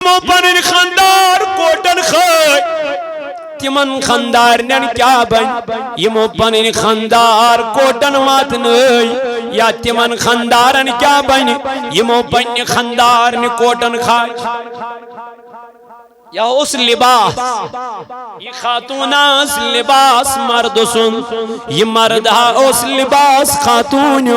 یمو پنن خاندار کوٹن خٲے تمن خاندارن کیا بن یمو پنن خاندار کوٹن واتنٲے یا تمن خاندارن کیا بن یمو پنن خاندارن کوٹن کھائے یا اس لباس یہ خاتون اس لباس مرد سن یہ مرد اس لباس خاتون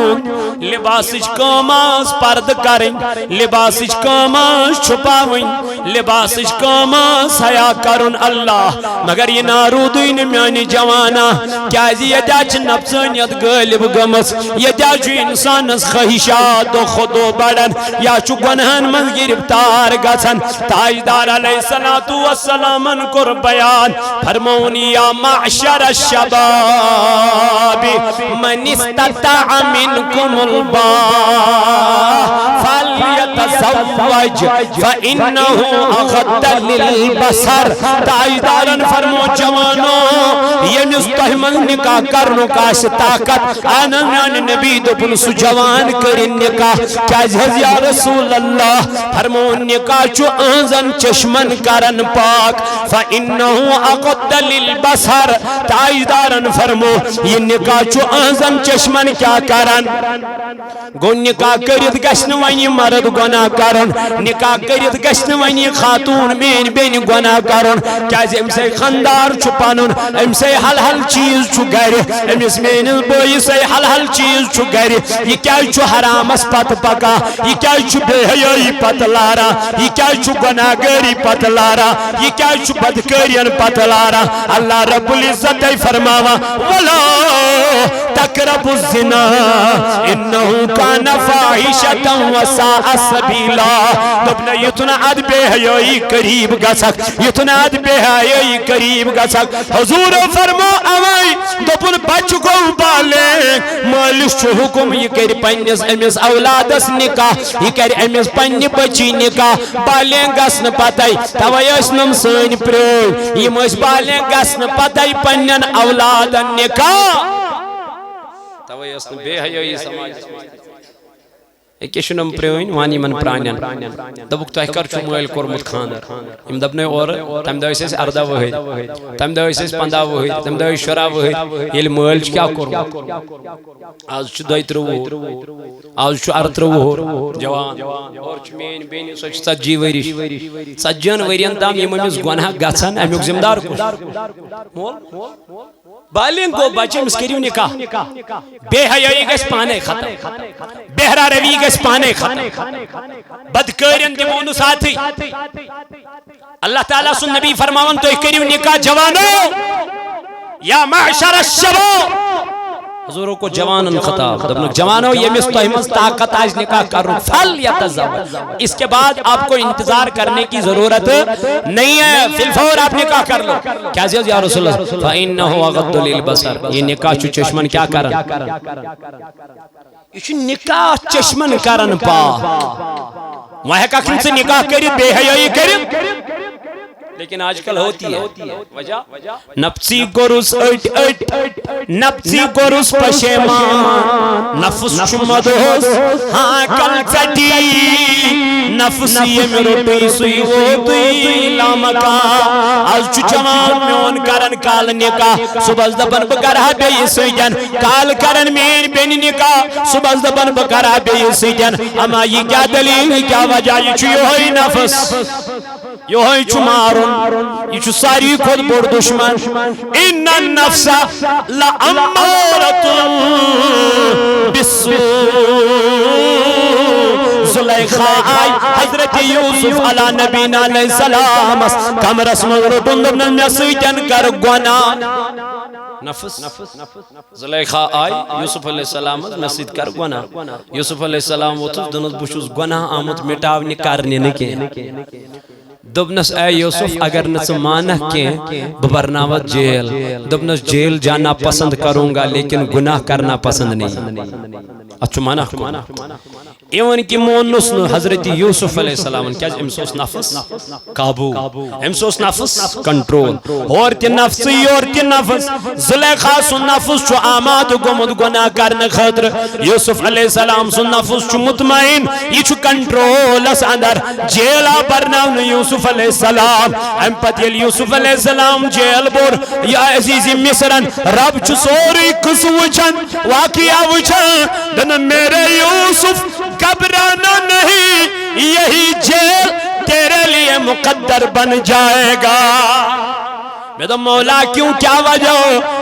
لباس کاماس پرد کریں لباس کاماس چھپاویں لباس کاماس حیا کرن اللہ مگر یہ نارودین میانی جوانا کیا یہ چھ نفسانیت غالب گمس یہ انسانس خواہشات و خودو بڑن یا چھ گنہن من گرفتار گژھن تاجدار علیہ السلام والسلام کر بیان فرمون یا معشر الشباب من استطاع منکم الباء فلیتزوج فإنه اغض للبصر تاجدارن فرمو جوانو یمس تہمن نکاح کرنو کاش طاقت آنان نبی دپن سو جوان کرن نکاح کیا یا رسول اللہ فرمون نکاح چو آنزن چشمن کرن پاک فإنہو اغض للبصر تاجدارن فرمو یہ نکاح چو آنزن چشمن کیا کرن گو نکاح کرد گشن ونی مرد گناہ کرن نکاح کرد گشن ونی خاتون مین بین گناہ کرن کیا ام سے خاندار چو پانن ام سے حل حل چیز چو گر امس مین بوئی سے حل حل چیز چو گر یہ کیا چو حرام اس پت پکا یہ کیا چو بے حیائی پت لارا یہ کیا چو گناہ گری پت لارا یہ کیا چو بدکرین پت لارا اللہ رب العزت فرماوا ولا تقربوا الزنا انہو کان فاحشتا وساء سبیلا دبنا یتنا اد بے حیائی قریب گسک یتنا اد بے حیائی قریب گسک حضور فرمو اوائی دبن بچ کو بالے مالش چو حکم یہ کر پنیس امس اولادس نکاح یہ کر امس پنی بچی نکاح بالیں گسن پتائی توائی اسنم سین پریو یہ مس بالیں گسن پتائی پنین اولادن نکاح توائی اسنم بے حیائی سماج ایک شنم پریوین وانی من پرانین دبک تو احکر چو مویل کرمت خاندر ام دبنے اور تم دوئی سے اردہ وحید تم دوئی سے پندہ وحید تم دوئی شرع وحید یہ مویل چو کیا کرم آج چو دوئی ترو آج چو ارد رو جوان اور چو مین بین سوچ سجی ویریش سجن ویرین دام یہ ممیز گونہ گھسن امیوک زمدار کش بالین کو بچے مسکریو نکاح بے حیائی گش پانے ختم بہرہ روی گش پانے ختم بدکرین دیمونو ساتھی اللہ تعالیٰ سن نبی فرماون تو کریو نکاح جوانو یا معشر الشباب حضوروں کو جوانن خطاب دبنک جوانو یہ مستحمد طاقت آج نکاح کرو فل یا تزوج اس کے بعد آپ کو انتظار کرنے کی ضرورت نہیں ہے فی الفور آپ نکاح کر لو کیا زیاد یا رسول اللہ فَإِنَّهُ أَغَضُّ لِلْبَصَرِ یہ نکاح چو چشمن کیا کرن یہ چو نکاح چشمن کرن پا وہاں کا کن سے نکاح کری بے حیائی کری لیکن آج کل ہوتی ہے وجہ نفسی گروس اٹ اٹ نفسی گروس پشیمان نفس شمدوس ہاں کل چٹی نفسی امروٹی سوئی ووٹی لامکا آج چو جوان میون کرن کال نکاح صبح دبن بکرہ بے سجن کال کرن مین بین نکاح صبح دبن بکرہ بے سجن اما یہ کیا دلیل کیا وجہ یہ چو ہوئی نفس یہ چھو مارن یہ چھو ساری خود بڑ دشمن ان النفس لأمارت بالسوء زلیخا آئی حضرت یوسف علیہ نبینا علیہ السلام کم رسم رٹن نسیجن کر گونا نفس زلیخا آئی یوسف علیہ السلام نسید کر گونا یوسف علیہ السلام وہ تو دنس بشوز گونا آمد مٹاونی کرنے نکے دبنس اے یوسف اگر نس مانہ کے ببرناوت جیل دبنس جیل جانا پسند کروں گا لیکن گناہ کرنا پسند نہیں اچھو مانا ایون کی مونس حضرت یوسف علیہ السلام کیا امسوس نفس قابو امسوس نفس کنٹرول اور تی نفسی اور تی نفس زلیخا سن نفس چو آماد گمد گناہ کرن خطر یوسف علیہ السلام سن نفس چو مطمئن یہ چو کنٹرول اس اندر جیلا برناون یوسف علیہ السلام ام پتیل یوسف علیہ السلام جیل بور یا عزیزی مصرن رب چو سوری کس وچن واقعہ وچن دن میرے یوسف گھبرانا نہیں یہی جیل تیرے لیے مقدر بن جائے گا میں تو مولا کیوں کیا وجہ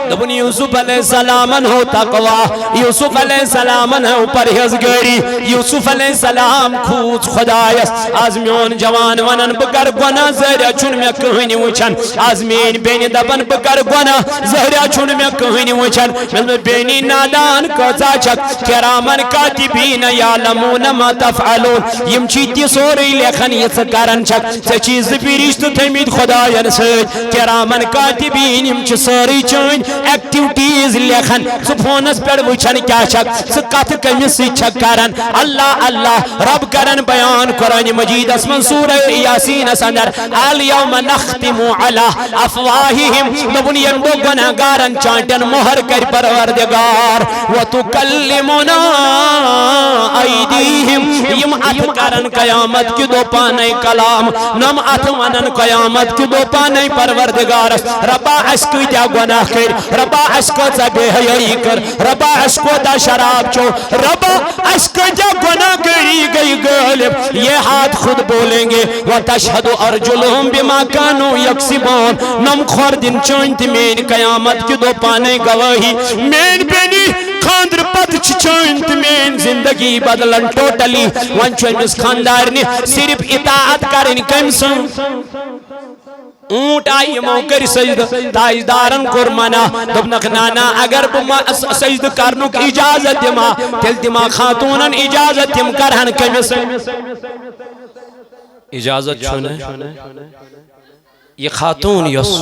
دبن یوسف علیہ السلام ہو تقوی یوسف علیہ السلام ہو پرہیزگاری یوسف علیہ السلام کھوز خدایس آزمیون جوان ونن بگر گناہ زہرہ چون میں کہنی وچن آزمین بینی دبن بگر گناہ زہرہ چون میں کہنی وچن میں بینی نادان کزا چک کرامن کاتبین یعلمون ما تفعلون یم چیتی سوری لیکن یہ سکارن چک سچیز پیریشت تیمید خدایان سید کرامن کاتبین یم چھ ساری چون ایکٹیوٹیز لیکن سفونس پر وچن کیا چک سکت کمیس چک کرن اللہ اللہ رب کرن بیان قرآن مجید اسمن سورہ یاسین سندر الیوم نختم علی افواہہم لبن یندو گناہگارن چانٹن مہر کر پروردگار وتکلمنا ایدیہم یم ات کرن قیامت کی دو پانے کلام نم ات ونن قیامت کی دو پانے پروردگار ربا اسکو دیا گناہ کر ربا اسکو دا بے حیائی کر ربا اسکو دا شراب چو ربا اسکو دیا گناہ کری گئی غالب یہ ہاتھ خود بولیں گے وَتَشْهَدُ أَرْجُلُهُمْ بِمَا كَانُوا يَكْسِبُونَ نم خور دن چونت مین قیامت کی دو پانے گواہی مین بینی خاندر پت چونت مین زندگی بدلن ٹوٹلی ونچو امس خاندار نے صرف اطاعت کرن کمسن اونٹ آئی موکر سجد تاجدارن قرمانا دبنک نانا اگر بما سجد کرنک اجازت دما تل دما خاتونن اجازت دم کرہن کمس اجازت چھونے یہ خاتون یس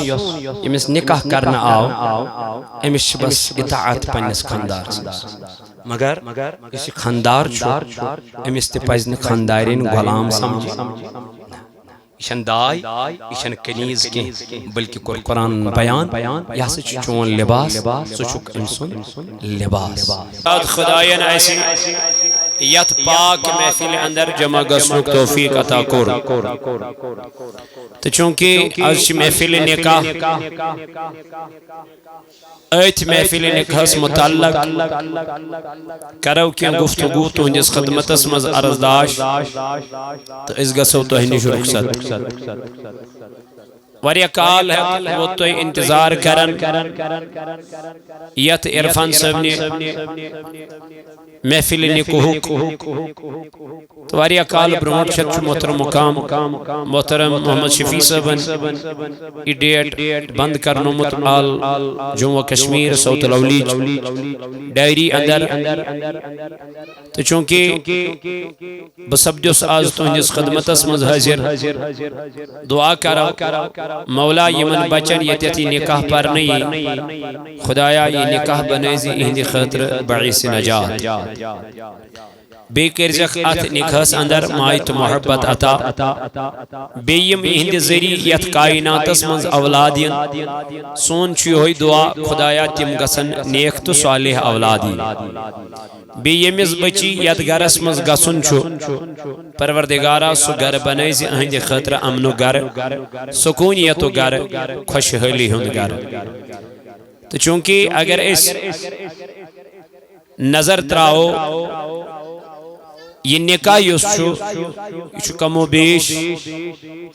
امس نکاح کرنا آو امس بس اطاعت پنس خاندار مگر اس خاندار چھو امس تی پزن خاندارین غلام سمجھ ایشن دائی ایشن کنیز کی بلکہ قرآن بیان یا سچ چون لباس سچک انسان لباس خدایان ایسی یت پاک محفل اندر جمع گسنک توفیق عطا کور تو چونکہ آج محفل نکاح ایت محفل نکاح متعلق کرو کیا گفتگو تو جس خدمت اسمز عرضداش تو اس گسو تو ہنیش رخصت وریا کال ہے وہ تو انتظار کرن یت عرفان صاحب نے محفل نکوہ تو وریا کال برونٹ شرچ محترم مقام محترم محمد شفیع صاحبن ای ڈیٹ بند کرنو متعال جمعہ کشمیر سوت الاولیج ڈائری اندر تو چونکہ بسبجس آز تو ہنجس خدمت اسمز حاضر دعا کرا مولا یمن بچن یتیتی نکاح پر نہیں خدایا یہ نکاح بنیزی اہندی خطر بعیس نجات بے کرزخ ات نکاح اندر مائت محبت عطا بیم اہندی ذریعیت کائنات اسمز اولادین سون چوی ہوئی دعا خدایا تم گسن نیک تو صالح اولادی بی یمیز بچی ید گر اسمز گسن چھو پروردگارا سو گر بنیزی اہندی خطر امن و گر سکونیت و گر خوشحالی ہند گر تو چونکہ اگر اس نظر تراؤ یہ نکاح یس چھو کم و بیش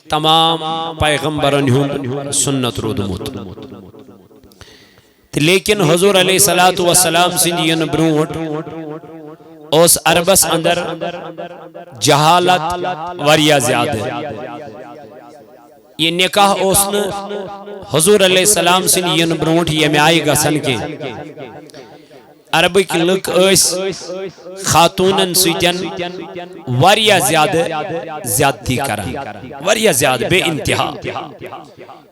تمام پیغمبرن ہند سنت رودمت لیکن حضور علیہ السلام سندین برونٹ اس عربس اندر جہالت وریا زیادہ یہ نکاح اسن حضور علیہ السلام سندین برونٹ یہ میں آئی گسن کے عربک لک اس خاتونن سیتن واریہ زیادہ زیادتی کران واریہ زیادہ بے انتہا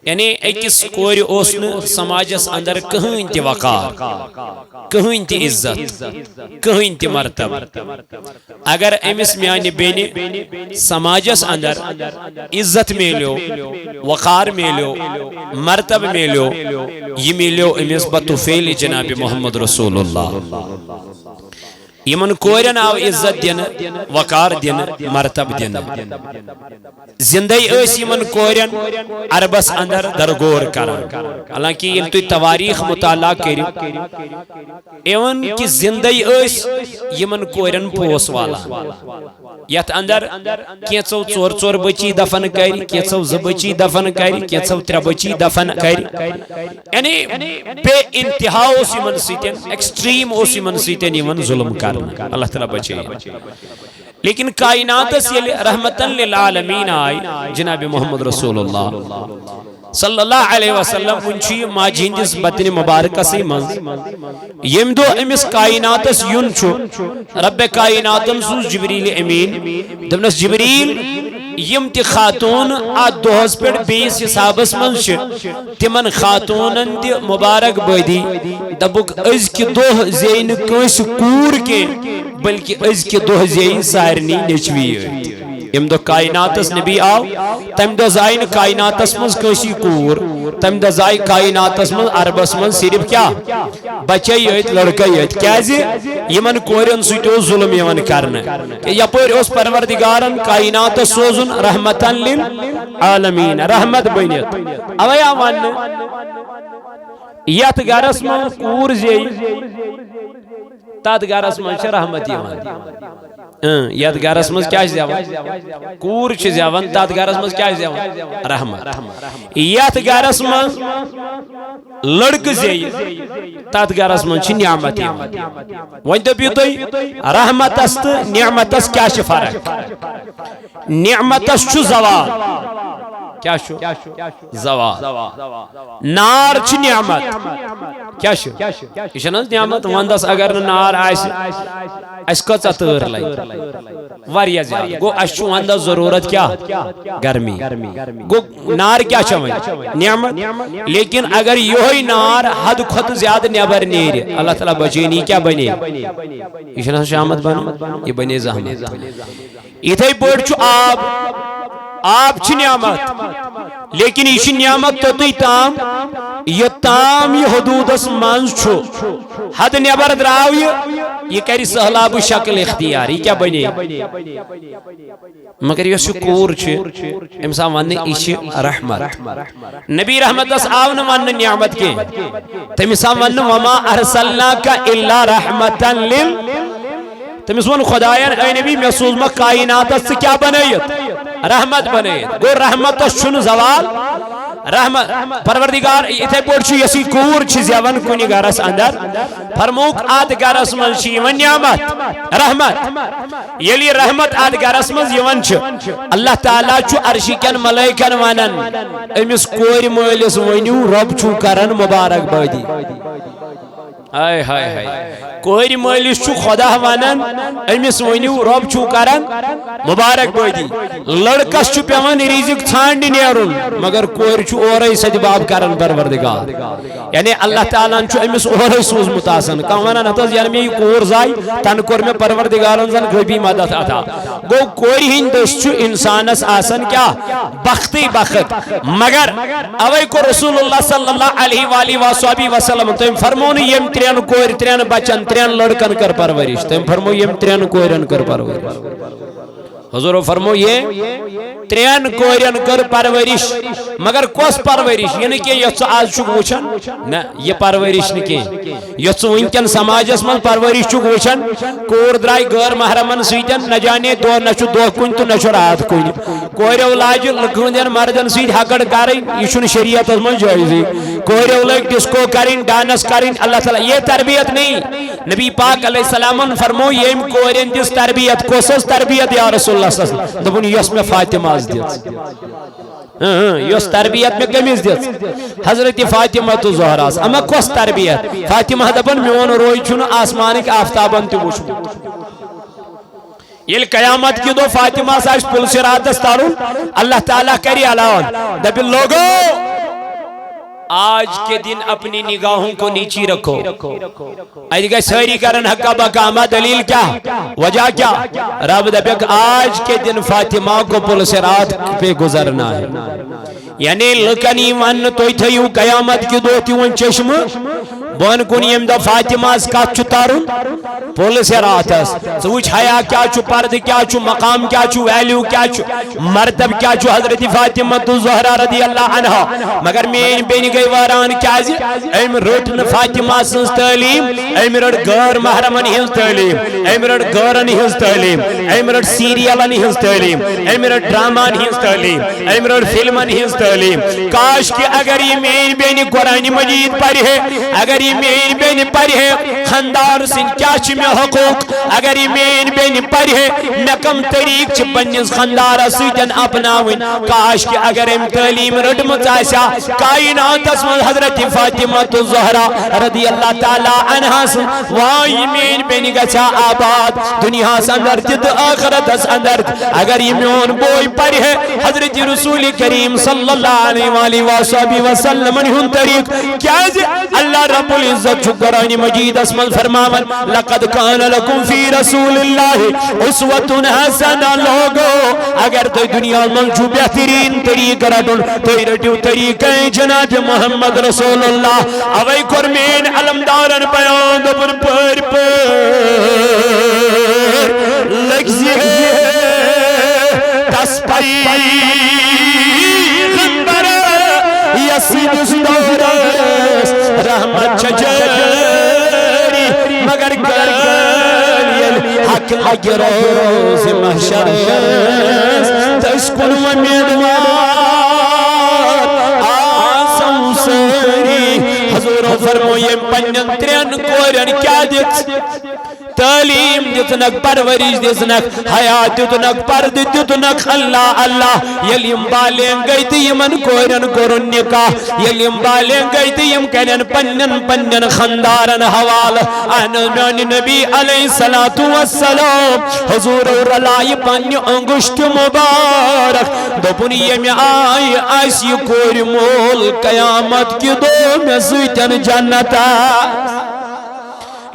یعنی ایکس کوری اوسن سماجس اندر کہیں تی وقار کہیں تی عزت کہیں تی مرتب اگر امس میانی بینی سماجس اندر عزت میلیو وقار میلیو مرتب میلیو یہ میلیو امس بطفیل جناب محمد رسول اللہ یمن کورن آو عزت دین وقار دین مرتب دین زندگی اس یمن کورن عربس اندر درگور کران حالانکہ یل تو تواریخ مطالعہ کرو ایون کی زندگی اس یمن کورن پوس والا یت اندر کیچو ژور ژور بچی دفن کری کیچو ز بچی دفن کری کیچو ترے بچی دفن کری یعنی بے انتہا اس یمن سیتن ایکسٹریم اس یمن سیتن یمن ظلم کر اللہ تعالیٰ بچے لیکن کائنات سے رحمتاً للعالمین آئی جناب محمد رسول اللہ صلی اللہ علیہ وسلم انچی ماجی ہندس بدن مبارکہ سے منز یم دو امس کائنات سے یون چھو رب کائناتن سوز جبریل امین دبنس جبریل یم تی خاتون آت دوہز پر بیس حسابس منش تمن خاتونن دی مبارک بیدی دبک از کی دوہ زین کنس کور کے بلکہ از کی دوہ زین سارنی نچوی یم دو کائناتس نبی آو تم دو زائن کائناتس منز کنسی کور تم دو زائی کائناتس منز عربس منز صرف کیا بچے یت لڑکے یت کیازی یمن کورن سوٹو ظلم یمن کرنے یا پر اس پروردگارن کائنات سوزن رحمتاً للعالمین رحمت بینیت اویا ون یت گرس من کور زی تات گرس من چھ رحمت یوان یت گرس من کیا زیوان کور چھ زیوان تات گرس من کیا زیوان رحمت یت گرس من لڑک زی تات گرس من چھ نعمت یوان ون دپیو تُہۍ رحمتس تو نعمتس کیا چھ فرق نعمتس چھ زوال کیا شو زوال نار چھ نعمت کیا شو یہ چھنہ نعمت وندس اگر نار آئیس اس کچھ تر لگی واریہ زیادہ گو اس چھو وندس ضرورت کیا گرمی گو نار کیا چھ نعمت لیکن اگر یہ نار حد خود زیادہ نیبر نیر اللہ تعالیٰ بچینی کیا بنے یہ چھنہ شامت بنا یہ بنے زحمت اتھائی پوٹ چھو آب چھ نعمت لیکن یہ نعمت توتی تام یہ تام یہ حدود اس منز چھو حد نیبر دراو یہ کری سہلاب شکل اختیار یہ کیا بنے مگر یہ شکور چھ امسا وننے ایشی رحمت نبی رحمت اس آون وننے نعمت کے تمسا وننے وما ارسلناک الا رحمتا لل تمس ون خدایان اے نبی میں سوزمہ کائنات سے کیا بنیت رحمت بنیت گو رحمت چھن زوال رحمت پروردگار اتھے پوٹ چھو یسی کور چھ زیون کنی گرس اندر فرموک آد گرس من چھ یون نعمت رحمت یلی رحمت آد گرس من یون چھ اللہ تعالیٰ چھو عرشکن ملائکن ونن امس کوری مولیس ونیو رب چھو کرن مبارک بادی ہائے ہائے ہائے کوئی مالس چھو خدا ونن امس ونیو رب چھو کرن مبارک بادی لڑکس چھو پیوان رزق ژھانڈ نیرن مگر کوئی چھو اورے سجباب کرن پروردگار یعنی اللہ تعالیٰ چھو امس اورے سوزمت آسن کم ونن ہتس یعنی میں کور زائی تن کور میں پروردگارن زن غیبی مدد عطا گو کوئی ہندس چھو انسانس آسن کیا بختی بخت مگر اوے کو رسول اللہ صلی اللہ علیہ وآلہ وآلہ وسلم تم فرمون یم ترین کور ترین بچن ترین لڑکن کر پرورش تم فرمو یم ترین کورن کر پرورش حضور فرمو یہ ترین کورن کر پرورش مگر کس پرورش یعنی کہ یہ آج چک وچن نا یہ پرورش نکی یہ ونکن سماجس من پرورش چک وچن کور درائی غیر محرمن سیتن نہ جانے دو نچو دو کن تو نچو رات کن کوریو لاج لکھن دین مردن سیت حقڑ کاری یہ شریعت من جائزی کوریو لگ ڈسکو کریں ڈانس کریں اللہ تعالیٰ یہ تربیت نہیں نبی پاک علیہ السلام فرمو یم کورین دس تربیت کوسس تربیت یا رسول اللہ صلی اللہ علیہ وسلم دبن یس میں فاطمہ از دیت یس تربیت میں کمیز دیت حضرت فاطمہ تو زہرا اما کس تربیت فاطمہ دبن میون روئی چھن آسمانک آفتابن تی وچھ یہ قیامت کی دو فاطمہ ساش پل صراط تارون اللہ تعالیٰ کری علاوہ دبی لوگو آج کے دن اپنی نگاہوں کو نیچی رکھو ایدی گئی سہری کرن حقا بقامہ دلیل کیا وجہ کیا رب دبیک آج کے دن فاطمہ کو پل صراط پہ گزرنا ہے یعنی لکنی من توی تھیو قیامت کی دو تیون چشم بون کنیم دا فاطمہ اس کا چتارون پل صراط اس سوچ حیاء کیا چو پرد کیا چو مقام کیا چو ویلیو کیا چو مرتب کیا چو حضرت فاطمہ زہرا رضی اللہ عنہ مگر میں بینی گئی واران کیا زی ایم رٹن فاطمہ سنس تعلیم ایم رٹ غیر محرمن ہنس تعلیم ایم رٹ غیرن ہنس تعلیم ایم رٹ سیریلن ہنس تعلیم ایم رٹ ڈرامان ہنس تعلیم ایم رٹ فلمن ہنس تعلیم کاش کہ اگر یہ میں بینی قرآن مجید پر ہے اگر یہ میں بینی پر ہے خاندار سن کیا چھ میں حقوق اگر یہ میں بینی پر ہے میں کم طریق چھ پنیز خاندار سیدن اپناوین کاش کہ اگر ام تعلیم رٹ متاسا کائنات اسمال حضرت فاطمہ الزہرا رضی اللہ تعالی عنہ سن وائی مین بینی گچا آباد دنیا سندر جد آخرت سندر اگر یہ میون بوئی پر ہے حضرت رسول کریم صلی اللہ علیہ وآلہ وسلم انہن طریق کیا جی اللہ رب العزت جو قرآن مجید اسمال فرماون لقد کان لکم فی رسول اللہ اسوۃ حسنہ لوگو اگر تو دنیا من جو بہترین طریق رٹن تو رٹو طریق جناب محمد رسول اللہ اوئی کرمین علمدارن بیان دبن پر لگزی تسپری غنبر یسید سدورس رحمت چجری مگر گلیل حق لگ روز محشر تسکن و میدوار حضور فرمو یہ پنجن ترین کورن کیا دیت تعلیم دیتنک پرورش دیتنک حیات دیتنک پرد دیتنک اللہ اللہ یلیم بالین گئی تیمن کورن کورن نکاح یلیم بالین گئی تیم کنن پنجن خاندارن حوال آنان نبی علیہ السلام حضور رلائی پنی انگشت مبارک دوپنی یمی آئی آسی کوری مول قیامت کی دو میں زیتن جنتا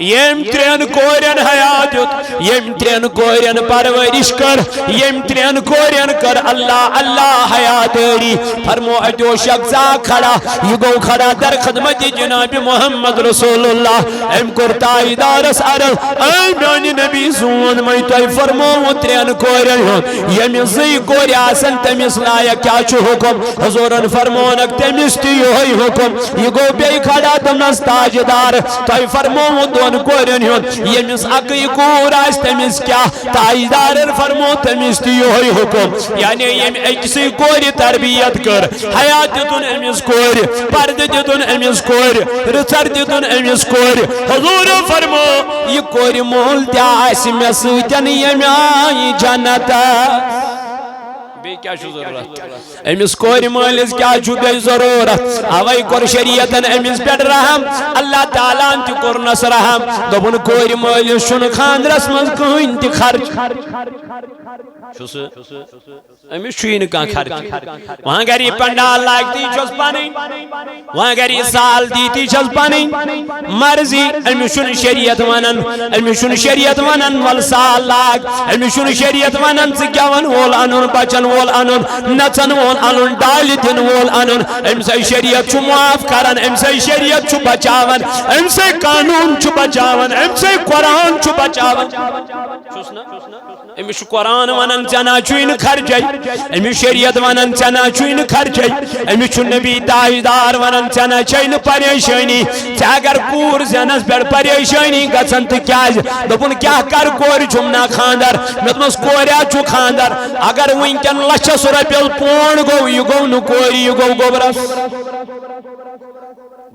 یم ترین کورین حیاتت یم ترین کورین پرورش کر یم ترین کورین کر اللہ اللہ حیات ری فرمو اجو شخصا کھڑا یہ گو کھڑا در خدمت جناب محمد رسول اللہ ام کرتائی دارس عرض اے میانی نبی سون میں تو فرمو ترین کورین ہوں یم زی کوری آسن تمیس لایا کیا چھو حکم حضورن فرمونک تمیس تیوہی حکم یہ گو بے کھڑا تمنس تاجدار تو فرمو دون کورن ہون یمس اکی کور آس تمیس کیا تاجدار فرمو تمیس تیوہی حکم یعنی یم اکسی کوری تربیت کر حیات دیتون امیس کوری پرد دیتون امیس کوری رچر دیتون امیس کوری حضور فرمو یہ کوری مول دیا آسی میں سوچن یم آئی جنتا بے کیا شو ضرورت امیس کوری مالس کیا چھو گئی ضرورت آوائی کور شریعتن امیس پیٹ رحم اللہ تعالیٰ انتی کور نس رحم دوبن کوری مالس شن خاند رسمز کہو انتی خرچ امیس شوین کان خرچ وہاں گری پنڈال لائکتی چھوز پانی وہاں گری سال دیتی چھوز پانی مرضی امیس شن شریعت ونن امیس شن شریعت ونن والسال لاگ امیس شن شریعت ونن سکیون وول انون بچن وول انون نچن وول انون ڈالی دن وول انون امسے شریعت چھو معاف کرن امسے شریعت چھو بچاون امسے قانون چھو بچاون امسے قرآن چھو بچاون امیش قرآن ونن چنا چھوین خرچائی امیش شریعت ونن چنا چھوین خرچائی امیش نبی تاجدار ونن چنا چھوین پریشانی چاگر کور زنس پر پریشانی گسن تو کیا دپن کیا کر کور چھمنا خاندر مطمس کوریا چھو خاندر اگر وینکن لچھس رۄپیس پونڈ گو یہ گو نکوری یہ گو گوبرس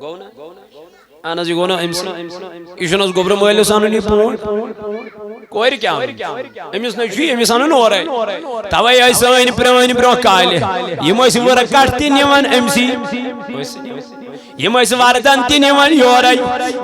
گو نا اہن حظ یہ گو نا یہ چھُنہٕ حظ گوبرٕ مٲلِس اَنُن یہِ پونڈ کورِ کیٛاہ أمِس نَے چھُ أمِس اَنُن اورَے تَوَے ٲسۍ سٲنۍ پرٛٲنۍ برٛونٛہہ کالہِ یِم ٲسۍ ؤرٕ کٹھ تہِ نِوان أمسٕے یم ٲسۍ وردن تہِ نِوان یورَے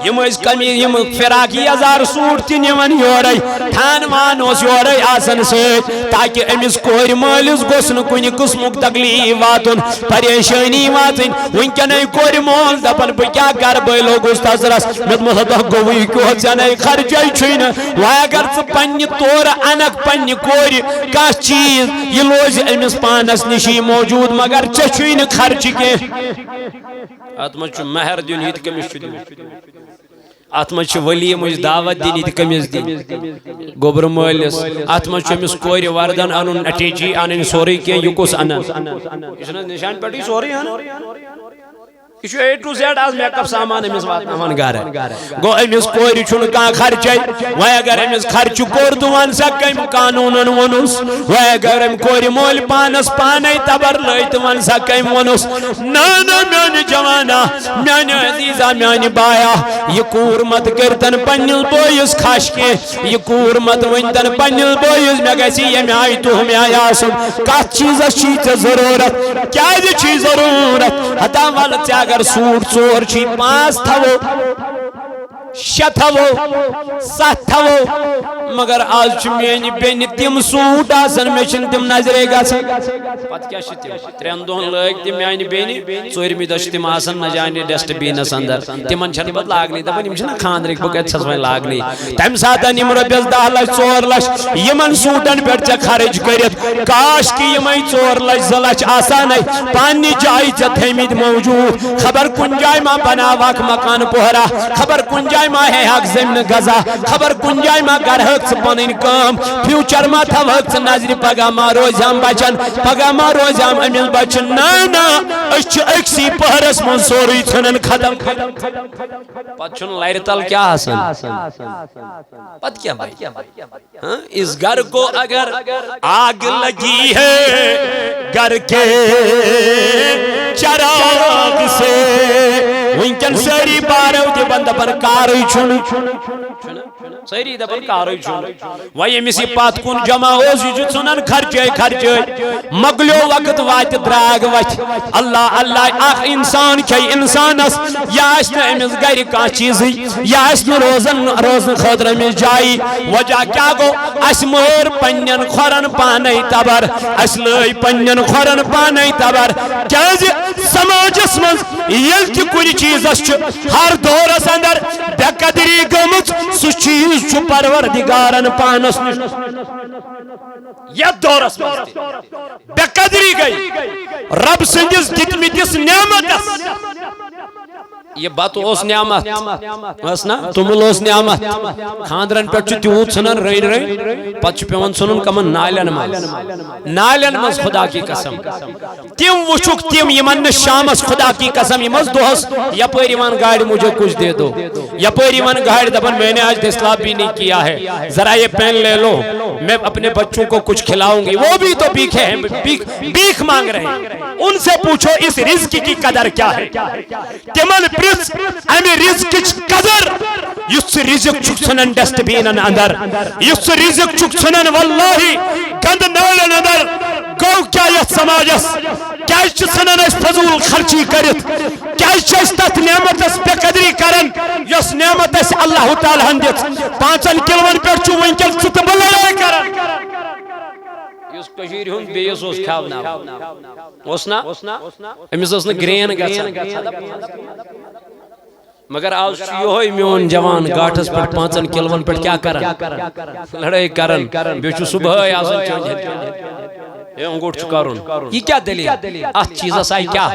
یم ٲسۍ قمیٖض یم فراق یزار سوٗٹ تہِ نِوان یورَے تھان وان اوس یورَے آسان سۭتۍ تاکہِ أمِس کورِ مٲلِس گوٚژھ نہٕ کُنہِ قٕسمُک تکلیٖف واتُن پریشٲنی واتٕنۍ وٕنکٮ۪نَے کورِ مول دپان بہٕ کیٛاہ کَرٕ بہٕ لوگُس تَزرَس مےٚ دوٚپمَس ہتا گوٚوُے کیٛاہ ژےٚ نَے خرچے چھُے نہٕ وۄنۍ اگر ژٕ پنٛنہِ تورٕ اَنکھ پنٛنہِ کورِ کانٛہہ چیٖز یہِ روزِ أمِس پانَس نِشی موجوٗد مگر ژےٚ چھُے نہٕ خرچہِ کینٛہہ ات مجھ مہر دین یہ کمس ات مجھ ولیم دعوت دین یہ کمس دین گوبر مالس ات مجھ امس کور وردن ان اٹیچی ان سوری کی یہ کس ان نشان پہ سوری یہ اے ٹو زیڈ آز میک اپ سامان امس واتناوان گھر گو امس کور چھن کان خرچے وے اگر امس خرچ کور تو ون سا کم قانونن ونس وے اگر ام کور مول پانس پانے تبر لایت ون سا کم ونس نا نا میان جوانا میان عزیزا میان بایا یہ کور مت کرتن پنل بویس خاش کے یہ کور مت ونتن پنل بویس مے گسی یم آئی تو ہم آیا سن کت چیز چھی ضرورت کیا چھی ضرورت ہتا ول اگر سوٹ ژور چھی 5 تھو 6 تھو 7 تھو مگر آج میانی بین تم سوٹ آسن میں چھن تم نظرے گژھان پتہ کیا چھ تم 3 دۄہن لٲگۍ تم میانی بینہِ 4مہِ دۄہ چھ تم آسان مجانہِ ڈسٹ بینس اندر تمن چھن پتہ لاگنی دپان یم چھنا خاندرٕکۍ بہٕ کتہِ چھس وۄنۍ لاگنی تمہِ ساتن یم رۄپیس 10 لچھ 4 لچھ یمن سوٹن پٮ۪ٹھ ژےٚ خرچ کٔرِتھ کاش کہ یمے 4 لچھ 2 لچھ آسانے پننہِ جایہِ ژےٚ تھٲیمٕتۍ موجود خبر کُنہِ جایہِ ما بناوکھ مکان پوہرا خبر کُنہِ جایہِ ما ہے حق زمین غزا خبر کُنہِ جایہِ ما کرہکھ ژٕ پنٕنۍ کٲم فیوچر ما تھاوہکھ ژٕ نظرِ پگاہ ما روزہم بچن پگاہ ما روزہم أمِس بچن نا نا أسۍ چھِ أکسٕے پہرس منٛز سورُے ژھٕنان ختم پتہٕ چھُنہٕ لرِ تل کیٛاہ آسان پتہٕ کیٛاہ بھائی اس گھر کو اگر آگ لگی ہے گھر کے چراغ سے ونکن ساری بارو دپان دپان کارٕے چھُنہٕ ساری دپان کارٕے چھُنہٕ وۄنۍ ییٚمِس یہِ پتھ کُن جمع اوس یہِ چھُ ژھٕنان خرچے خرچے مۄکلیو وقت واتہِ درٛاگ وتھِ اللہ اللہ اکھ انسان کھیٚیہِ انسانس یہِ آسہِ نہٕ أمِس گرِ کانٛہہ چیٖزٕے یہِ آسہِ نہٕ روزنہٕ خٲطرٕ أمِس جایہِ وجہ کیٛاہ گوٚو اَسہِ مٲر پننٮ۪ن کھۄرن پانے تبر اَسہِ لٲے پننٮ۪ن کھۄرن پانے تبر کیٛازِ سماجس منٛز ییٚلہِ تہِ کُنہِ چیٖزس چھُ ہر دورس اندر بے قدری گٔمٕژ سُہ چیٖز چھُ پروردگارن پانس نِش یتھ دورس منٛز بے قدری گٔے رب سٕنٛدِس دِتمٕتِس نعمتس یہ بت اوس نعمت ٲس نا توٚمُل اوس نعمت خاندرن پٮ۪ٹھ چھُ تیوٗت ژھٕنان رٔنۍ رٔنۍ پتہٕ چھُ پیوان ژھٕنُن کمن نالین منٛز خدا کی قسم تِم وٕچھُکھ تِم یِمن نہٕ شامس خدا کی قسم یِم ٲس دۄہس یپٲرۍ یِوان گاڑِ مجھے کچھ دے دو یپٲرۍ یِوان گاڑِ دپان میں نے آج دسلا بھی نہیں کیا ہے ذرا یہ پین لے لو میں اپنے بچوں کو کچھ کھلاؤں گی وہ بھی تو بھیکھے ہیں بھیک مانگ رہے ہیں ان سے پوچھو اس رزق کی قدر کیا ہے تمن امہ رزقچ قدر یُس رزق چھُ ژھٕنان ڈسٹ بینن اندر یُس رزق چھُ ژھٕنان واللہ گند نالن اندر گو کیا یتھ سماجس کیٛازِ چھِ ژھٕنان أسۍ فضوٗل خرچی کٔرِتھ کیٛازِ چھِ أسۍ تتھ نعمتس بے قدری کران یۄس نعمت اسہِ اللہ تعالیٰ ہن دِژ 5 کِلون پٮ۪ٹھ چھُ وٕنکٮ۪ن ژٕ تہٕ بہٕ لڑٲے کران یُس کٔشیٖرِ ہُنٛد بیٚیِس اوس کھیاوناوان اوس نا أمِس ٲس نہٕ گرین گژھان مگر آج یہ میون جوان گاٹھس پہ 5 کلون پہ کیا کران لڑائی کران بیچ صبح انگوٹ کرن یہ کیا دلیل ات چیزس آئی کیا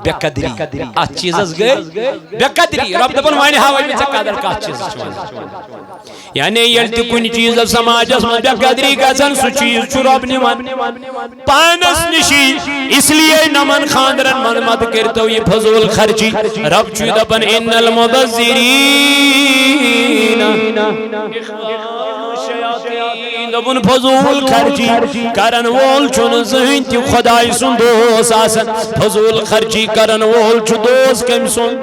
بے قدری ات چیزس گئی بے قدری رب دپن وانی ہاوے میں قدر کت چیز یعنی یل تہ کن چیز سماجس من بے قدری گژھان سہ چیز چھ رب نوان پانس نشی اس لیے نمن خاندرن من مت کرتو یہ فضول خرچی رب چھ دپن ان المبذرین دبن فضول خرچی کرن وول چھن زہن تہ خدای سن دوست آسن فضول خرچی کرن وول چھ دوست کم سن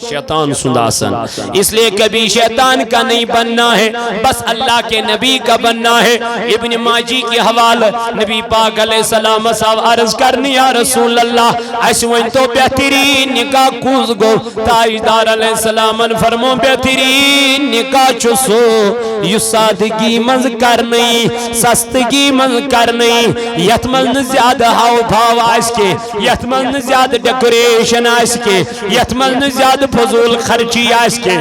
شیطان سن آسن اس لیے کبھی شیطان کا نہیں بننا ہے بس اللہ کے نبی کا بننا ہے ابن ماجی کی حوالہ نبی پاک علیہ السلام صاحب عرض کرنی یا رسول اللہ اس ون تو بہترین نکاح کوز گو تاجدار علیہ السلام فرمو بہترین نکاح چسو یہ سادگی منز کرنی سستگی منز کرنی یت منز زیادہ ہاؤ بھاو آس کے یت منز زیادہ ڈیکوریشن آس کے یت منز زیادہ فضول خرچی آس کے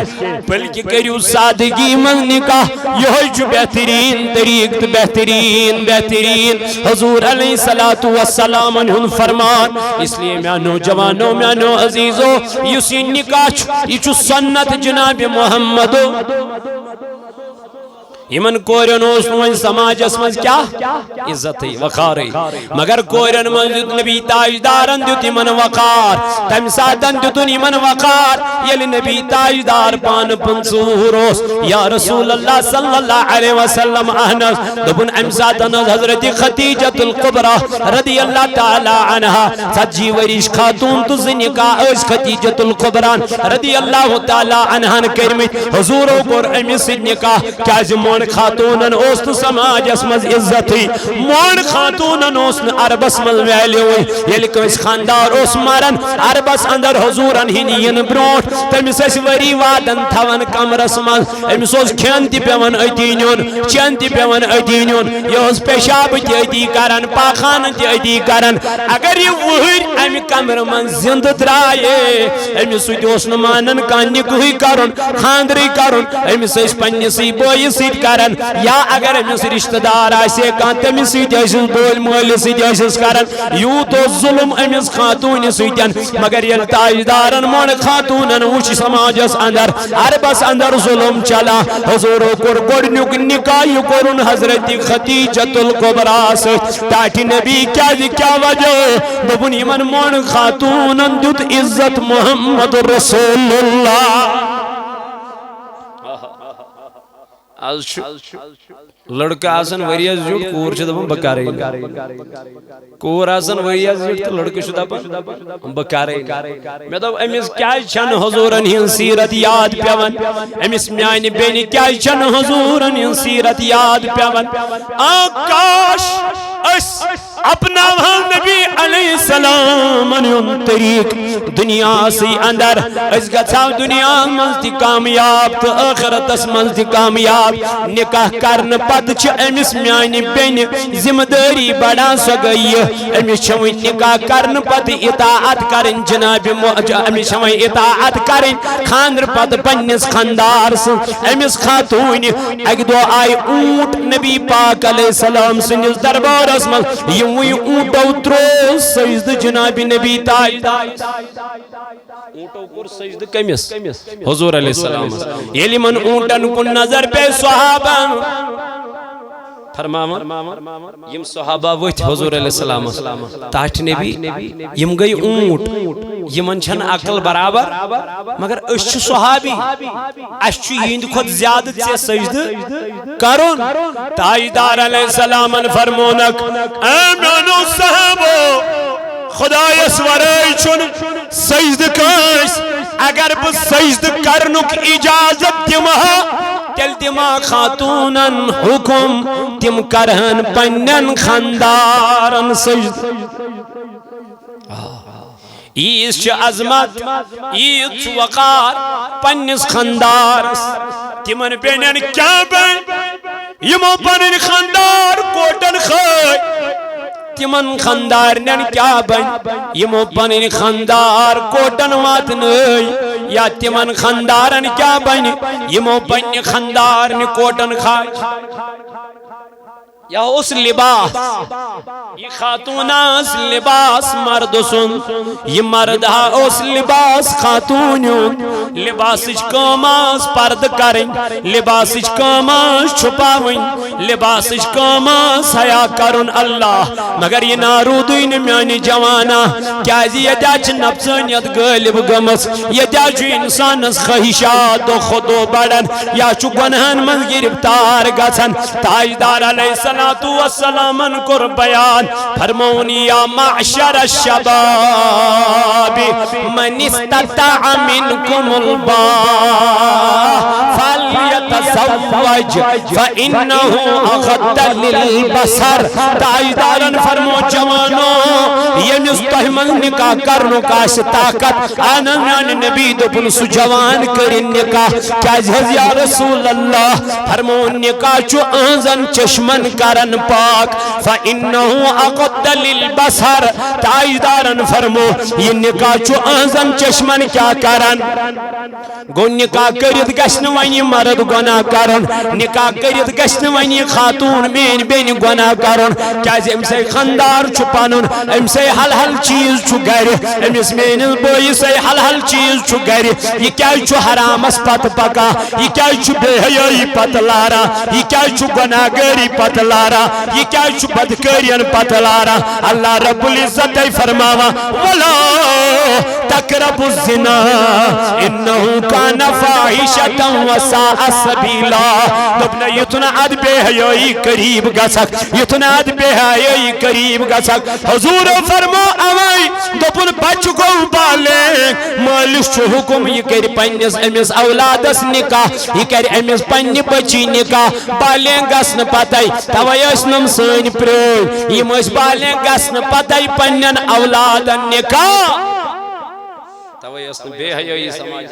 بلکہ کریو سادگی منز نکاح یہ جو بہترین طریق بہترین حضور علیہ السلام انہوں فرمان اس لیے میں نوجوانوں میں نو عزیزو یہ نکاح یہ سنت جناب محمد یمن کورن اس من سماج اسمز کیا عزت وقار مگر کورن من نبی تاجدارن دیت یمن وقار تم ساتن دیتن یمن وقار یل نبی تاجدار پان پنصور اس یا رسول اللہ صلی اللہ علیہ وسلم احنس دبن امساتن حضرت خدیجت القبرہ رضی اللہ تعالی عنہ سجی وریش خاتون تز نکاح اس خدیجت القبرہ رضی اللہ تعالی عنہ کرمت حضور کو امس نکاح کیا زمون خاتونن اوست سماج اسمز عزت ہی مون خاتونن اوست عربس مز ویلیو یل کس خاندار اوس مارن عربس اندر حضورن ہنین بروٹ تمس اس وری وادن تھون کمرس مز امس اوس کھین تہ پیون ادینون چین تہ پیون ادینون یہ اوس پیشاب تہ ادی کرن پاخان تہ ادی کرن اگر یہ وہر ام کمر من زند درائے امس اوس نمانن کان نکوہی کرن خاندری کرن امس اس پنسی بوئی سیت کرن یا اگر امس رشتہ دار آسے کان تمس سیت آسس بول مول سیت آسس کرن یوت ظلم امس خاتون سیتن مگر یل تاجدارن مون خاتونن وچ سماجس اندر عربس اندر ظلم چلا حضور کور گڈنیک نکاح کرن حضرت خدیجۃ الکبریٰ سے تاٹی نبی کیا وجہ دبن یمن مون خاتونن دیت عزت محمد رسول اللہ لڑکا آسن وریہ زیوٹ کور چھ دپان بکارے کور آسن وریہ زیوٹ تو لڑکا چھ دپان بکارے میں دپ امس کیا چھن حضورن ہن سیرت یاد پیون امس میانی بین کیا چھن حضورن ہن سیرت یاد پیون آکاش اس اپنا نبی علیہ السلام ان طریق دنیا سی اندر اس گھاو دنیا منز تی کامیاب تو آخرت اس منز تی کامیاب نکاح کرن پت چھ امس میانی بین ذمہ داری بڑا سو گئی امس چھوئی نکاح کرن پت اطاعت کرن جناب امس چھوئی اطاعت کرن خاندر پت پنس خاندار سن امس خاتون اک دو آئی اونٹ نبی پاک علیہ السلام سنس دربار اس منز یوی اونٹو ترو سجد جناب نبی تاج اونٹو کور سجد کمس حضور علیہ السلام یلی من اونٹن کن نظر پہ صحابہ فرماون یم صحابہ وچ حضور علیہ السلام تاٹ نبی یم گئی اونٹ یمن چھن عقل برابر مگر اس صحابی اس یند خود زیادہ سے سجد کرون تاجدار علیہ السلام فرمونک اے میانو صحابو خدا اس ورائی چھن سجد کاس اگر بس سجد کرنک اجازت دمہا تل دما خاتونن حکم تم کرہن پنن خاندارن سجد عیز چھ عظمت عیز چھ وقار پنس خاندار تمن پینن کیا بین یمو پنن خاندار کوٹن خواہ تمن خاندار نن کیا بن یمو پنن خاندار کوٹن واتن یا تمن خاندارن کیا بن یمو پن خاندار کوٹن خواہ یا اس لباس یہ خاتون اس لباس مرد سن یہ مرد اس لباس خاتون لباس کاماس پرد کریں لباس کاماس چھپاویں لباس کاماس حیا کرن اللہ مگر یہ نارودین میانی جوانا کیا یہ نفسانیت غالب گمس یہ انسانس خواہشات و خودو بڑن یا چو گنہن من گرفتار گسن تاجدار علیہ السلام کر بیان فرمونی یا معشر الشباب من استطاع منکم الباء فلیتزوج فإنه اغض للبصر تاجدارن فرمو جوانو یمس تہمن نکاح کرنو کاش طاقت آنان نبی دپن سو جوان کرن نکاح کیا یا رسول اللہ فرمون نکاح چو آنزن چشمن کرن پاک فإنہو اقد للبصر تاجدارن فرمو یہ نکاح چو آنزن چشمن کیا کرن گو نکاح کرد گشن ونی مرد گناہ کرن نکاح کرد گشن ونی خاتون مین بین گناہ کرن کیا ام سے خندار چھپانن ام سے حل حل چیز چھو گر امس مینس بوئی سے حل حل چیز چھو گر یہ کیا چھو حرامس پت پکا یہ کیا چھو بے حیائی پت لارا یہ کیا چھو گناہگاری پت لارا یہ کیا چھو بدکارین پت لارا اللہ رب العزت فرماوا ولا تقربوا الزنا انہو کان فاحشۃ وساء سبیلا دبنا یتنا اد بے حیائی قریب گسک یتنا اد بے حیائی قریب گسک حضور فرمو اوائی دپن بچ گو بالے مالش چھو حکم یہ کر پنس امس اولادس نکاح یہ کر امس پنہ بچی نکاح بالے گسن پتائی توے اسنم سن پرو یہ مس بالے گسن پتائی پنن اولادن نکاح توے اسن بے حیائی سماج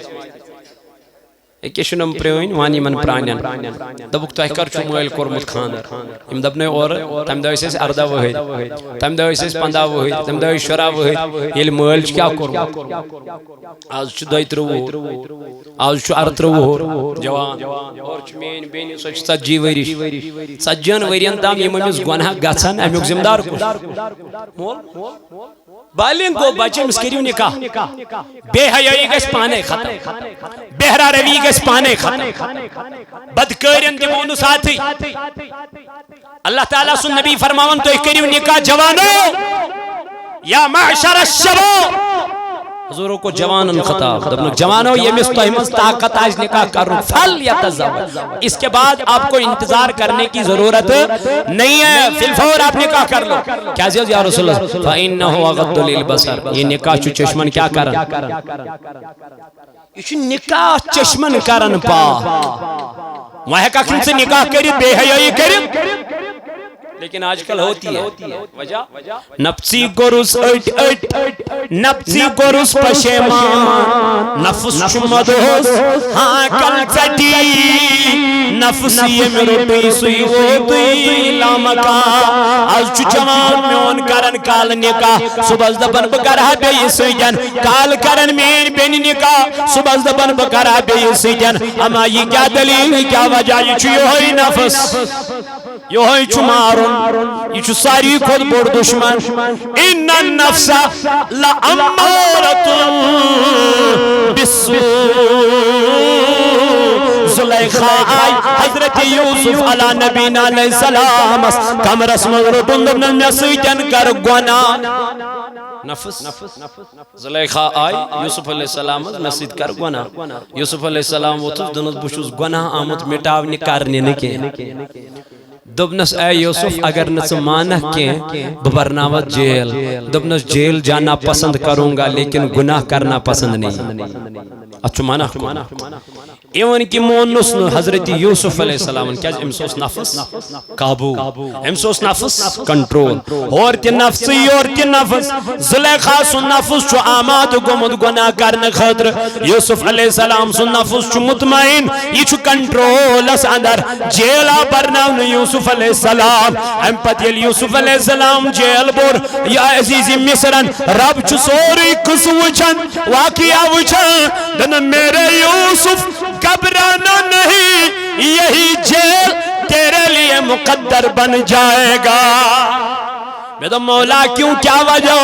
ایک شنم پرین وانی من پرانین دبک تو کر چھ مول کورمت خاندر ام دبنے اور تم دے اس اردہ وہی تم دے اس 15 وہی تم دے شرا وہی یل مول کیا کور آج چھ دای ترو آج چھ ار ترو جوان اور چھ مین بین سچ سجی وری سجن ورین تام یمس گناہ گژھن امیک ذمہ دار مول بالین کو بچے مسکریو نکاح بے حیائی گس پانے ختم بہرا روی گس پانے ختم بدکارین دمونو ساتھی اللہ تعالیٰ سن نبی فرماون تو کریو نکاح جوانو یا معشر الشباب حضوروں کو جوانن خطاب دبنک جوانو یہ مستحمد طاقت آج نکاح کرو فل یتزوج اس کے بعد آپ کو انتظار کرنے کی ضرورت نہیں ہے فی الفور آپ نکاح کر لو کیا زیاد یا رسول اللہ فَإِنَّهُ أَغَضُّ لِلْبَصَرِ یہ نکاح چو چشمن کیا کرن یہ چو نکاح چشمن کرن پا وہاں کا کن سے نکاح کری بے حیائی کری لیکن آج کل ہوتی ہے وجہ نفسی گروس نفسی گروس پشیمان نفس چمدوس ہاں کل چٹی نفسی میرے سوئی ہوتی لامکا آج چو جوان میون کرن کال نکاح صبح دبن بکرہ بے سجن کال کرن مین بین نکاح صبح دبن بکرہ بے سجن اما یہ کیا دلیل کیا وجہ یہ چو ہوئی نفس یہ ہوئی چو مارن یہ چو ساری خود بڑ دشمن ان النفس لأمارت بالسوء زلیخا آئی حضرت یوسف علی نبینا علیہ السلام کم رسم ربندن میں سیدن کر گونا نفس زلیخا آئی یوسف علیہ السلام مسجد کر گونا یوسف علیہ السلام وہ تو دنس بشوز گونا آمد مٹاونی کرنے نکے دبنس اے یوسف اگر نس مانہ کے ببرناوت جیل دبنس جیل جانا پسند کروں گا لیکن گناہ کرنا پسند نہیں اچھو مانہ ایون کی مونس حضرت یوسف علیہ السلام کیا امسوس نفس قابو امسوس نفس کنٹرول اور تی نفسی اور تی نفس زلیخا سن نفس چو آماد گمد گناہ کرنے خطر یوسف علیہ السلام سن نفس چو مطمئن یہ چو کنٹرول اس اندر جیلہ برناون یوسف علیہ السلام ام پتیل یوسف علیہ السلام جیل بور یا عزیزی مصرن رب چو سوری کس وچن واقعہ وچن دن میرے یوسف گھبرانا نہیں یہی جیل تیرے لیے مقدر بن جائے گا۔ میں تو مولا کیوں کیا وجہ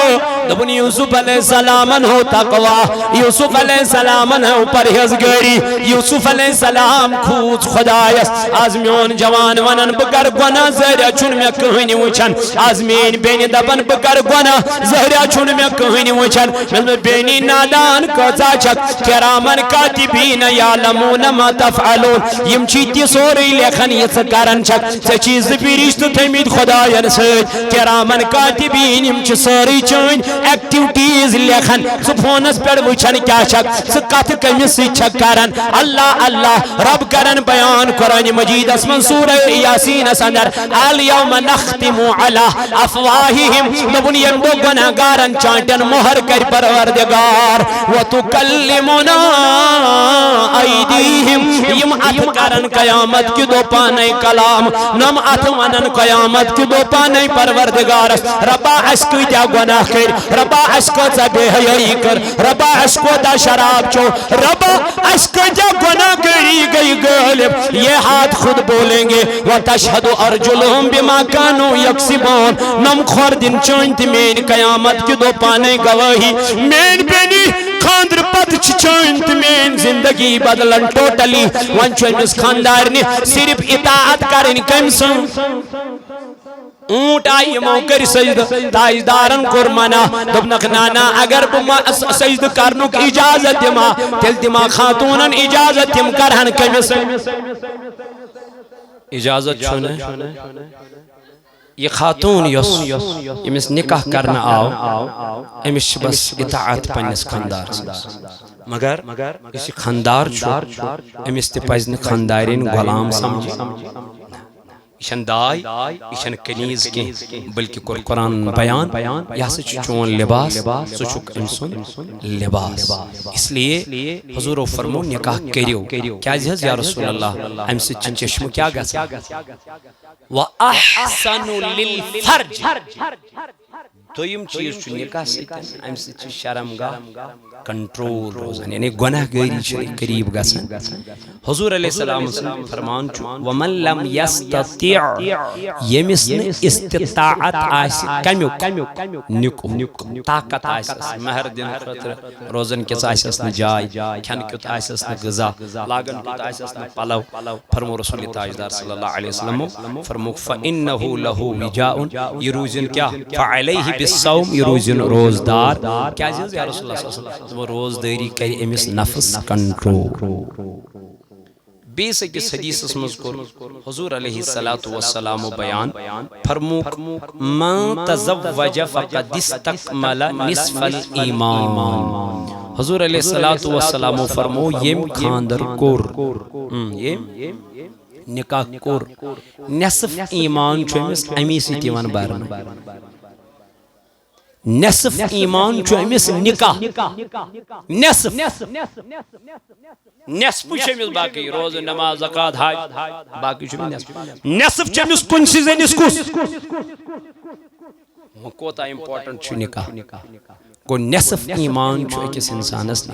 دبن یوسف علیہ السلام ہو تقوی، یوسف علیہ السلام ہو پرہیزگاری، یوسف علیہ السلام کھوز خدایس آز میون جوان ونن بکر گناہ زہرہ چھن میں کہنی وچھن، آز مین بینی دبن بکر گناہ زہرہ چھن میں کہنی وچھن، میں بینی نادان کزا چھک کرامن کاتبین یعلمون ما تفعلون، یم چیتی سوری لیکھن یہ سکارن چھک سے چیز پیرشت تھمید خدایان سید کرامن کاتبین یم چھ ساری چین ایکٹیوٹیز لیکھن سو فونس پر وچھن کیا چھک سو کت کمیس چھک کرن اللہ اللہ رب کرن بیان قرآن مجید اسمن سورہ یاسین سندر الیوم نختم علی افواہہم نبن یندو گناہگارن چانٹن مہر کر پروردگار وتکلمنا ایدیہم یم ات کرن قیامت کی دو پانے کلام نم ات ونن قیامت کی دو پانے پروردگار ربا عشق دیا گناہ کر، ربا عشق دا بے حیائی کر، ربا عشق دا شراب چو، ربا عشق دا گناہ کری گئی غالب یہ ہاتھ خود بولیں گے وَتَشْهَدُ أَرْجُلُهُمْ بِمَا كَانُوا يَكْسِبُونَ نم خور دن چونت مین قیامت کی دو پانے گواہی مین بینی خاندر پت چونت مین زندگی بدلن ٹوٹلی ونچو امس خاندار نے صرف اطاعت کرن کم سن اونٹ آئی موکر سجد تاجدارن کر منا دبنک نانا اگر بما سجد کرنک اجازت دما تل دما خاتونن اجازت دم کرہن کمس اجازت چھنے یہ خاتون یس امس نکاح کرنا آو امس بس اطاعت پنس خاندار مگر اسی خاندار چھو امس تی پزن خاندارین غلام سمجھ ایشن دائی ایشن کنیز کی بلکہ قرآن بیان یا سچ چون لباس سچک انسان لباس اس لیے حضور و فرمو نکاح کریو کیا جہاز یا رسول اللہ ہم سے چشم کیا گا سا وَأَحْسَنُ لِلْفَرْجِ دویم چیز چھو نکاح سیتن ہم سے چھ شرمگاہ کنٹرول روزن یعنی گناہ گیری چھے قریب گسن حضور علیہ السلام فرمان چھو وَمَن لَمْ يَسْتَطِعْ یمسن استطاعت آسی کمیوک نکو طاقت آسیس مہر دن خطر روزن کس آسیس نجائی کھن کت آسیس نغذا لاغن کت آسیس نپلو فرمو رسول تاجدار صلی اللہ علیہ وسلم فرمو فَإِنَّهُ لَهُ وِجَاءٌ یہ روزن کیا فَعَلَيْهِ بالصوم یہ روزن روزدار کیا جیز یا رسول اللہ صلی اللہ علیہ وسلم وہ روزداری کری امس نفس کنٹرول بیس اکس حدیث اس مذکر حضور علیہ السلام بیان فرموک من تزوج فقد استکمل نصف الایمان حضور علیہ السلام فرمو یم خاندر کور نکاح کور نصف ایمان چھومس امی سیتی ون بارن نصف ایمان چھو امس نکاح نصف نصف چھمس باقی روز نماز زکات حج باقی چھو نصف چھمس کن سیزنس کس کوتا امپورٹنٹ چھو نکاح کو نصف ایمان چھو اکس انسانس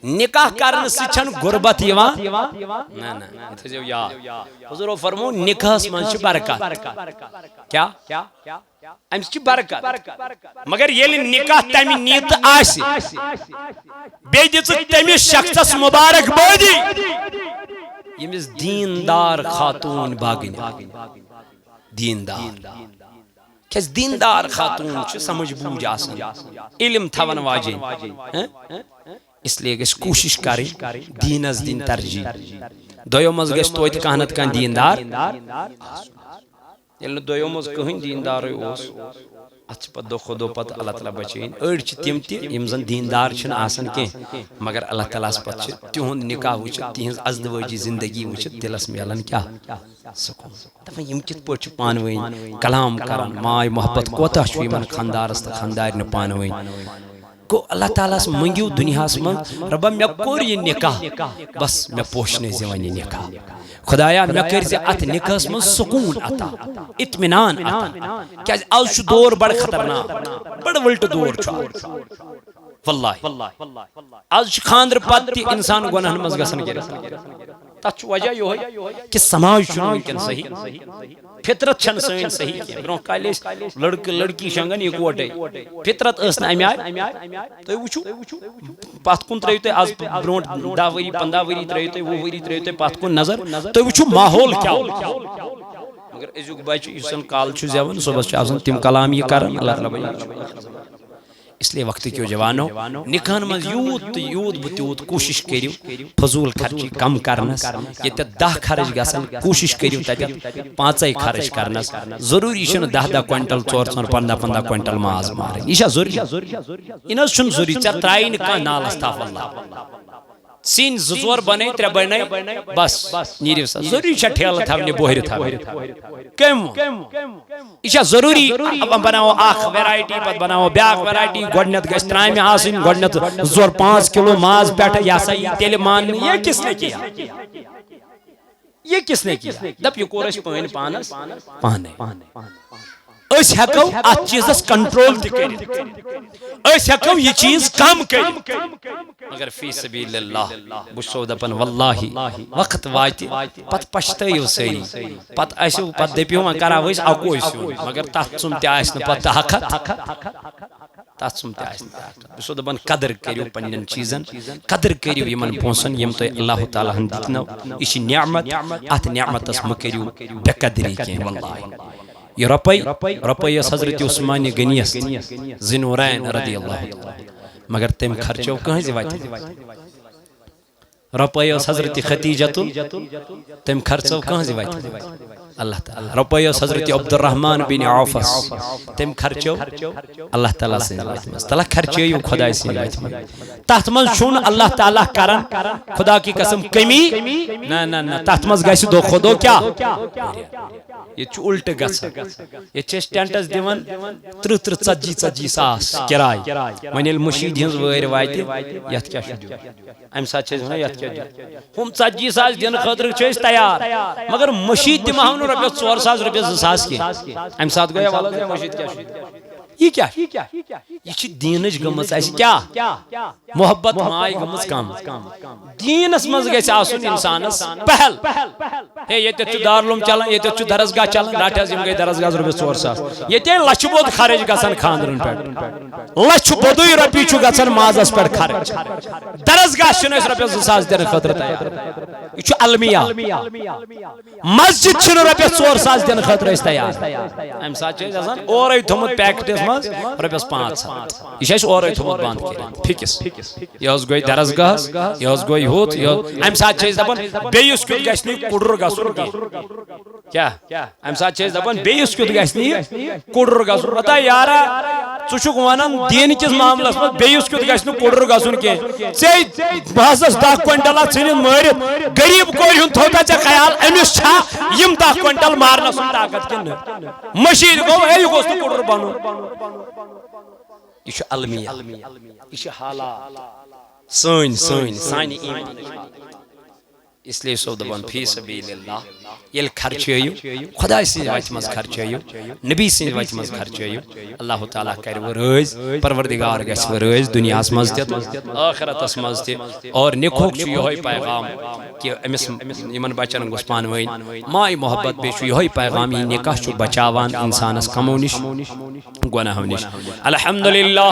نکاح کرن سے چھن غربت یوان نا تھجو یاد حضور فرمو نکاح من چھ برکت کیا امس چھ برکت مگر یلی نکاح تمی نیت آسی بے دت تمی شخص مبارک بودی یمس دیندار خاتون باگن دیندار کس دیندار خاتون چھ سمجھ بوجھ آسن علم تھون واجن اس لیے گش کوشش کریں دین از دین ترجیح دویو مز گش تویت کہنت کن دیندار یلن دویو مز کہیں دیندار اوس اچھ پت دو خودو پت اللہ تعالیٰ بچین اڑ چھ تیم تی یمزن دیندار چھن آسن کے مگر اللہ تعالیٰ پت چھ تیہن نکاح وچھ تیہن ازدواجی زندگی وچھ دلس میلن کیا سکون دفعہ یم کت پوچھ پانوین کلام کرن مائی محبت کوتا شوی من خاندارست خاندار نے پانوین کو اللہ تعالیٰ سے منگیو دنیا سے من ربا میں کور یہ نکاح بس میں پوشنے زیوانی نکاح خدایا میں کرزی ات نکاح من سکون عطا اطمینان عطا کیا آج شو دور بڑ خطرناک بڑ ولٹ دور چھو واللہ آج خاندر پاتی انسان گناہ مزگسن گرفت تات وجہ یہ کہ سماج چھ صحیح فطرت چھن سن صحیح کی برو کالے لڑکہ لڑکی شنگن اکوٹے فطرت اس نا امی آئی تو وچھو پات کن ترایو تے آز برونٹ 10 وری 15 وری ترایو تے 20 وری ترایو تے پات کن نظر تو وچھو ماحول کیا مگر ازیک بچ یسن کال چھ زیون صبح چھ آسان تم کلام یہ کرن اللہ تعالی اس لیے وقت کیوں جوانو نکاحن مز یوت بتیوت کوشش کریو فضول خرچی کم کرنس یہ 10 خرچ گسن کوشش کریو تت 5 خرچ کرنس ضروری چھن 10 کوئنٹل 15 کوئنٹل ماز مارن یہ ضروری ان چھن ضروری ژے ترائی نہ نال استغفر اللہ سین زور بنے 3 بنے بس نیرو سا ضروری چھ ٹھیل تھاونی بوہر تھاونی کم یہ ضروری بناو اخ ویرائٹی پت بناو بیاکھ ویرائٹی گڈنت گژھِ ترامہِ آسٕنۍ گڈنت زور 5 کلو ماز پٮ۪ٹھ یہ سا یہ تیل مان یہ کس نے کیا یہ کس نے کیا دپ یہ کور اس پٲنۍ پانس پانے اس ہیکو ات چیزس کنٹرول تہ کٔرِتھ اس ہیکو یہ چیز کم کٔرِتھ مگر فی سبیل اللہ بشو دپن واللہ وقت وات پت پشتایو سری پت اسو پت دپیو وۄنۍ کراو أسۍ اکوے سیُن مگر تتھ ژُم تہِ آسہِ نہٕ پتہٕ حقت تتھ ژُم تہِ آسہِ نہٕ بشو دپن قدر کٔرِو پننٮ۪ن چیٖزن قدر کٔرِو یمن پونٛسن یم تۄہہِ اللہ تعالیٰ ہن دِتنو یہ چھِ نعمت اتھ نعمتس مہ کٔرِو بے قدری کینٛہہ واللہ یہ رۄپے ٲس حضرت عثمان غنیس ذِنورین رضی اللہ تعالیٰ مگر تم خرچو کہاں وات رۄپے ٲس حضرت خدیجہ تم خرچو کہاں وات اللہ تعالیٰ رۄپے ٲس حضرت عبد الرحمن بن عوف تم خرچو اللہ تعالیٰ سٕنٛدِ وتہِ منٛز تلا خرچٲیِو خۄداے سٕنٛدِ وتہِ منٛز تتھ منٛز چھُنہٕ اللہ تعالیٰ کران خدا کی قسم کمی نہ تتھ منٛز گژھِ دۄہ کھۄتہٕ دۄہ کیٛاہ یہ الٹہ گھان یہ ٹینٹس دِوان 30-40 ساس کرایہ وۄنۍ ییٚلہِ مشیٖد ہٕنٛز وٲرۍ واتہِ یتھ کیٛاہ چھُ دیُن امہِ ساتہٕ چھِ أسۍ ونان یتھ کیٛاہ دیُن ہُم 40 ساس دِنہٕ خٲطرٕ چھِ أسۍ تیار مگر مشیٖد دِمہو نہٕ رۄپیس 4 ساس رۄپیس 2 ساس کینٛہہ امہِ ساتہٕ گوٚیا وَلہٕ مشیٖد کیٛاہ چھُ یہ کیا یہ چھ دینج گمس اس کیا محبت مائی گمس کم دینس مز گژھِ آسُن انسانس پہل ہے ییٚتٮ۪تھ چھُ دارالعلوم چلان ییٚتٮ۪تھ چھُ درسگاہ چلان رٹ حظ یم گٔے درسگاہس رۄپیس 4 ساس ییٚتہِ لچھ بوٚد خرچ گژھان خاندرن پٮ۪ٹھ لچھ بوٚدُے رۄپیہِ چھُ گژھان مازس پٮ۪ٹھ خرچ درسگاہ چھِنہٕ أسۍ رۄپیس 2 ساس دِنہٕ خٲطرٕ تیار یہ چھُ المیہ مسجد چھِنہٕ رۄپیس 4 ساس دِنہٕ خٲطرٕ أسۍ تیار امہِ ساتہٕ چھِ أسۍ آسان اورے تھوٚمُت پیکٹس منٛز رۄپیس 500 یہ چھِ اَسہِ اورے تھوٚمُت بنٛد کٔرِتھ فِکس یہ حظ گوٚو درسگاہس یہ حظ گوٚو ہُتھ امہِ ساتہٕ چھِ أسۍ دپان بیٚیِس کیُتھ گژھِ نہٕ کُڑُر گژھُن کیٛاہ امہِ ساتہٕ چھِ أسۍ دپان بیٚیِس کیُتھ گژھِ نہٕ یہِ کُڑُر گژھُن پتہ یارا ژٕ چھُکھ ونان دیٖن کِس معاملس منٛز بیٚیِس کیُتھ گژھِ نہٕ کُڑُر گژھُن کینٛہہ ژےٚ بہٕ ہسا 10 کوینٹل ژھٕنِتھ مٲرِتھ غریٖب کورِ ہُنٛد تھوٚوتھا ژےٚ خیال أمِس چھا یِم 10 کوینٹل مارنس سُنٛد طاقت کِنہٕ مشیٖد گوٚو ہے یہِ گوٚژھ نہٕ کُڑُر بنُن یہ چھُ المیہ یہ چھُ حالات سانہِ ایمان اس لیے سو دپان فی سبیل اللہ یل خرچٲیِو خداے سٕنٛزِ وتہِ منٛز خرچٲیِو نبی سٕنٛزِ وتہِ منٛز خرچٲیِو اللہ تعالیٰ کرِ وۄنۍ رٲضۍ پروردگار گژھِ وۄنۍ رٲضۍ دُنیاہس منٛز تہِ ٲخرتس منٛز تہِ اور نِکاحُک چھُ یِہوے پیغام کہ أمِس یِمن بچن گوٚژھ پانہٕ ؤنۍ ماے محبت بیٚیہِ چھُ یِہوے پیغام یہِ نِکاح چھُ بچاوان انسانس کمو نِش گۄناہو نِش الحمدللہ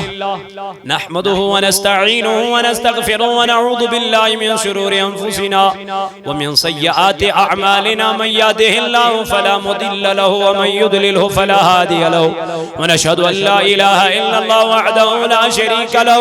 نحمده ونستعينه ونستغفره ونعوذ بالله من شرور انفسنا ومن سيئات اعمالنا من يهده الله فلا مضل له ومن يضلله فلا هادي له ونشهد ان لا اله الا الله وحده لا شريك له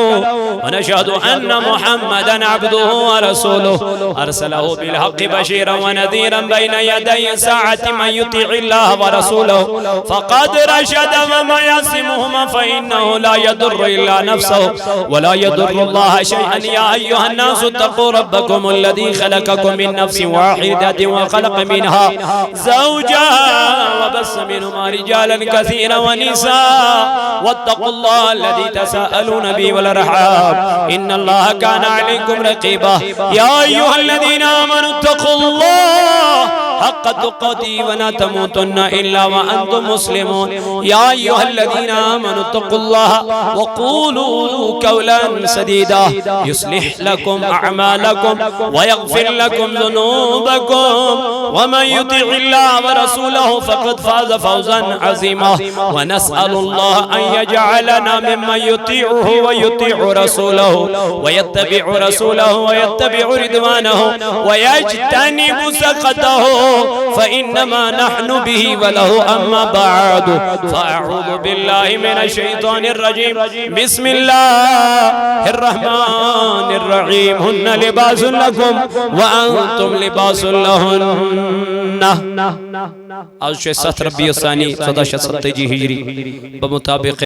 ونشهد ان محمدا عبده ورسوله ارسله بالحق بشيرا ونذيرا بين يدي الساعه من يطيع الله ورسوله فقد رشد ومن يعصمهما فانه لا يضر الا نفسه ولا يضر الله شيئا يا ايها الناس اتقوا ربكم الذي خلقكم من نفس واحده وخلق منها زوجها وبث منهما رجالا كثيرا ونساء واتقوا الله الذي تساءلون به والارحام ان الله كان عليكم رقيبا يا ايها الذين امنوا اتقوا الله حق تقاته ولا تموتن إلا وأنتم مسلمون يا أيها الذين آمنوا اتقوا الله وقولوا قولا سديدا يصلح لكم أعمالكم ويغفر لكم ذنوبكم ومن يطع الله ورسوله فقد فاز فوزا عظيما ونسأل الله أن يجعلنا ممن يطيعه ويطيع رسوله ويتبع رسوله ويتبع رضوانه ويجتنب سخطه فإنما نحن به وله. أما بعد فأعوذ بالله من الشيطان الرجيم بسم الله الرحمن الرحيم هن لباس لكم وأنتم لباس لهن. آج 7 ربیع الثانی 1470 ہجری بمطابق